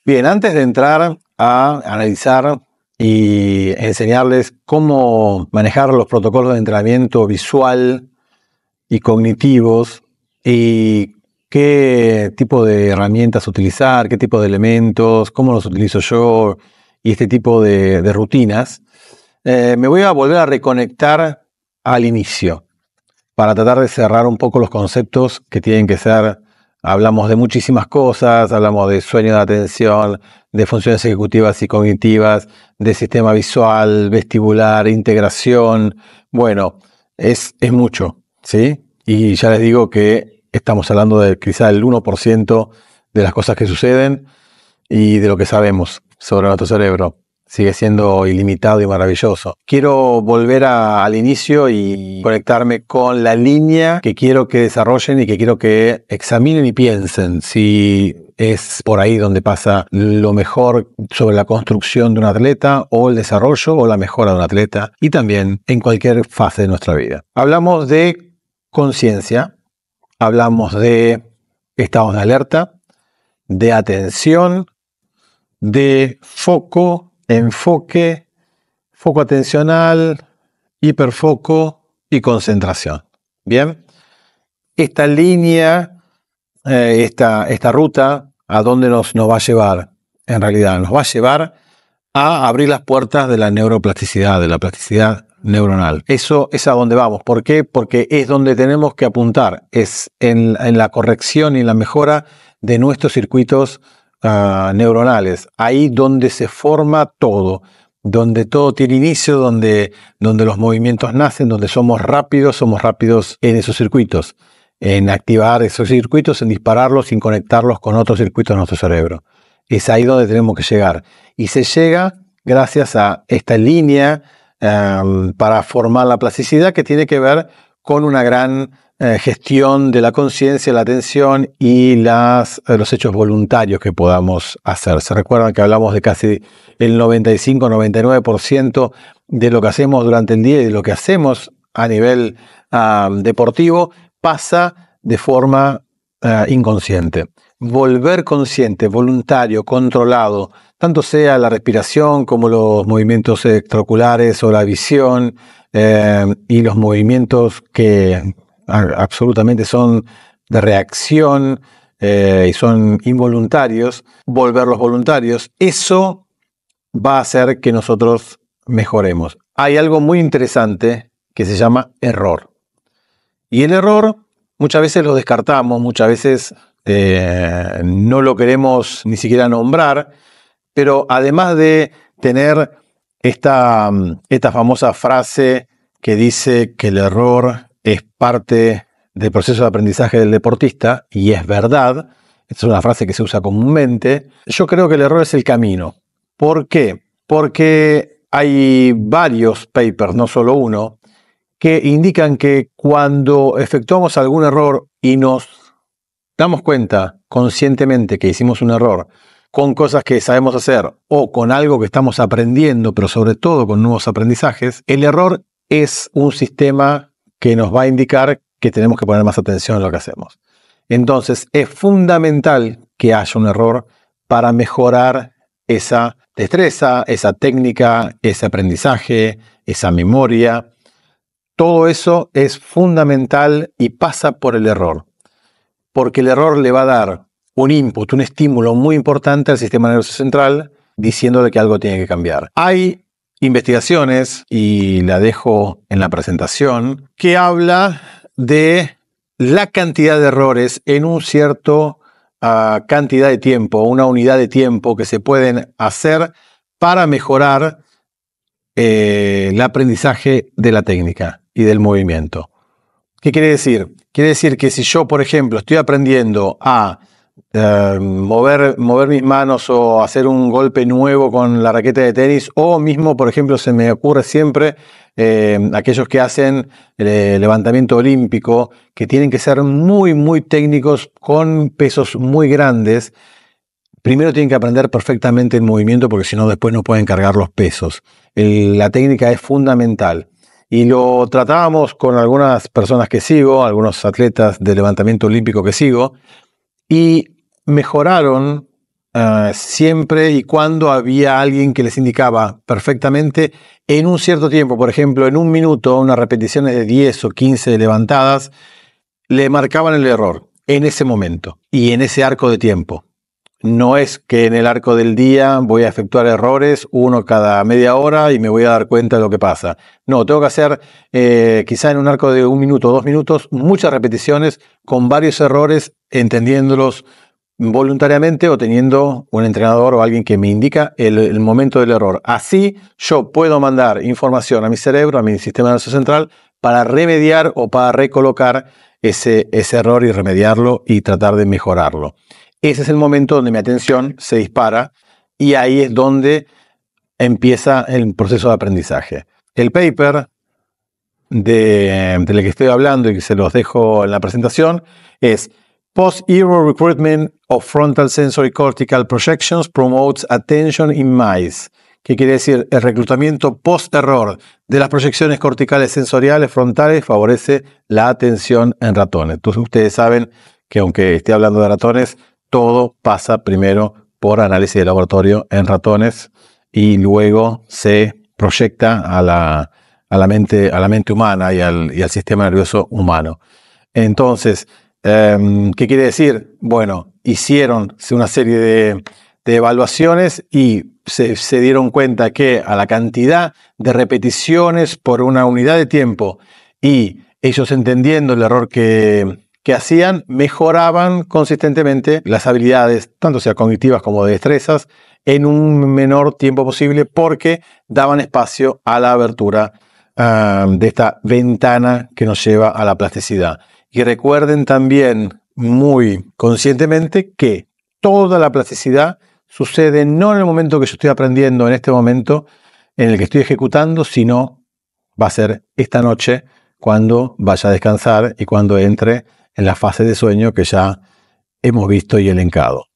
Bien, antes de entrar a analizar y enseñarles cómo manejar los protocolos de entrenamiento visual y cognitivos y qué tipo de herramientas utilizar, qué tipo de elementos, cómo los utilizo yo y este tipo de rutinas, me voy a volver a reconectar al inicio para tratar de cerrar un poco los conceptos que tienen que ser. Hablamos de muchísimas cosas, hablamos de sueño de atención, de funciones ejecutivas y cognitivas, de sistema visual, vestibular, integración. Bueno, es mucho, ¿sí? Y ya les digo que estamos hablando de quizá el 1% de las cosas que suceden y de lo que sabemos sobre nuestro cerebro. Sigue siendo ilimitado y maravilloso. Quiero volver al inicio y conectarme con la línea que quiero que desarrollen y que quiero que examinen y piensen si es por ahí donde pasa lo mejor sobre la construcción de un atleta o el desarrollo o la mejora de un atleta y también en cualquier fase de nuestra vida. Hablamos de conciencia, hablamos de estados de alerta, de atención, de foco, enfoque, foco atencional, hiperfoco y concentración. Bien, esta línea, esta ruta, ¿a dónde nos va a llevar? En realidad nos va a llevar a abrir las puertas de la neuroplasticidad, de la plasticidad neuronal. Eso es a donde vamos. ¿Por qué? Porque es donde tenemos que apuntar. Es en la corrección y la mejora de nuestros circuitos neuronales, ahí donde se forma todo, donde todo tiene inicio, donde los movimientos nacen, donde somos rápidos en esos circuitos, en activar esos circuitos, en dispararlos, en conectarlos con otros circuitos de nuestro cerebro. Es ahí donde tenemos que llegar. Y se llega gracias a esta línea para formar la plasticidad que tiene que ver con una gran gestión de la conciencia, la atención y los hechos voluntarios que podamos hacer. Se recuerdan que hablamos de casi el 95-99% de lo que hacemos durante el día y de lo que hacemos a nivel deportivo pasa de forma inconsciente. Volver consciente, voluntario, controlado, tanto sea la respiración como los movimientos extraoculares o la visión y los movimientos que absolutamente son de reacción y son involuntarios, volverlos voluntarios, eso va a hacer que nosotros mejoremos. Hay algo muy interesante que se llama error. Y el error muchas veces lo descartamos, muchas veces no lo queremos ni siquiera nombrar, pero además de tener esta famosa frase que dice que el error es parte del proceso de aprendizaje del deportista, y es verdad, esta es una frase que se usa comúnmente, yo creo que el error es el camino. ¿Por qué? Porque hay varios papers, no solo uno, que indican que cuando efectuamos algún error y nos damos cuenta conscientemente que hicimos un error con cosas que sabemos hacer o con algo que estamos aprendiendo, pero sobre todo con nuevos aprendizajes, el error es un sistema que nos va a indicar que tenemos que poner más atención en lo que hacemos. Entonces, es fundamental que haya un error para mejorar esa destreza, esa técnica, ese aprendizaje, esa memoria. Todo eso es fundamental y pasa por el error, porque el error le va a dar un input, un estímulo muy importante al sistema nervioso central, diciéndole que algo tiene que cambiar. Hay investigaciones, y la dejo en la presentación, que habla de la cantidad de errores en un cierto cantidad de tiempo, una unidad de tiempo que se pueden hacer para mejorar el aprendizaje de la técnica y del movimiento. ¿Qué quiere decir? Quiere decir que si yo, por ejemplo, estoy aprendiendo a mover mis manos o hacer un golpe nuevo con la raqueta de tenis, o mismo, por ejemplo, se me ocurre siempre aquellos que hacen levantamiento olímpico, que tienen que ser muy, muy técnicos con pesos muy grandes. Primero tienen que aprender perfectamente el movimiento, porque si no después no pueden cargar los pesos. La técnica es fundamental. Y lo tratábamos con algunas personas que sigo, algunos atletas de levantamiento olímpico que sigo, y mejoraron siempre y cuando había alguien que les indicaba perfectamente en un cierto tiempo, por ejemplo, en un minuto, unas repeticiones de 10 o 15 levantadas, le marcaban el error en ese momento y en ese arco de tiempo. No es que en el arco del día voy a efectuar errores, uno cada media hora y me voy a dar cuenta de lo que pasa. No, tengo que hacer quizá en un arco de 1 minuto o 2 minutos muchas repeticiones con varios errores, entendiéndolos voluntariamente o teniendo un entrenador o alguien que me indica el momento del error. Así yo puedo mandar información a mi cerebro, a mi sistema nervioso central, para remediar o para recolocar ese error y remediarlo y tratar de mejorarlo. Ese es el momento donde mi atención se dispara y ahí es donde empieza el proceso de aprendizaje. El paper del que estoy hablando y que se los dejo en la presentación es Post-Error Recruitment of Frontal Sensory Cortical Projections Promotes Attention in Mice. ¿Qué quiere decir? El reclutamiento post-error de las proyecciones corticales sensoriales frontales favorece la atención en ratones. Entonces ustedes saben que aunque esté hablando de ratones, todo pasa primero por análisis de laboratorio en ratones y luego se proyecta a la mente humana y al sistema nervioso humano. Entonces, ¿qué quiere decir? Bueno, hicieron una serie de evaluaciones y se dieron cuenta que a la cantidad de repeticiones por una unidad de tiempo y ellos entendiendo el error que hacían, mejoraban consistentemente las habilidades, tanto sea cognitivas como de destrezas, en un menor tiempo posible porque daban espacio a la abertura de esta ventana que nos lleva a la plasticidad. Y recuerden también muy conscientemente que toda la plasticidad sucede no en el momento que yo estoy aprendiendo, en este momento en el que estoy ejecutando, sino va a ser esta noche cuando vaya a descansar y cuando entre en la fase de sueño que ya hemos visto y elencado.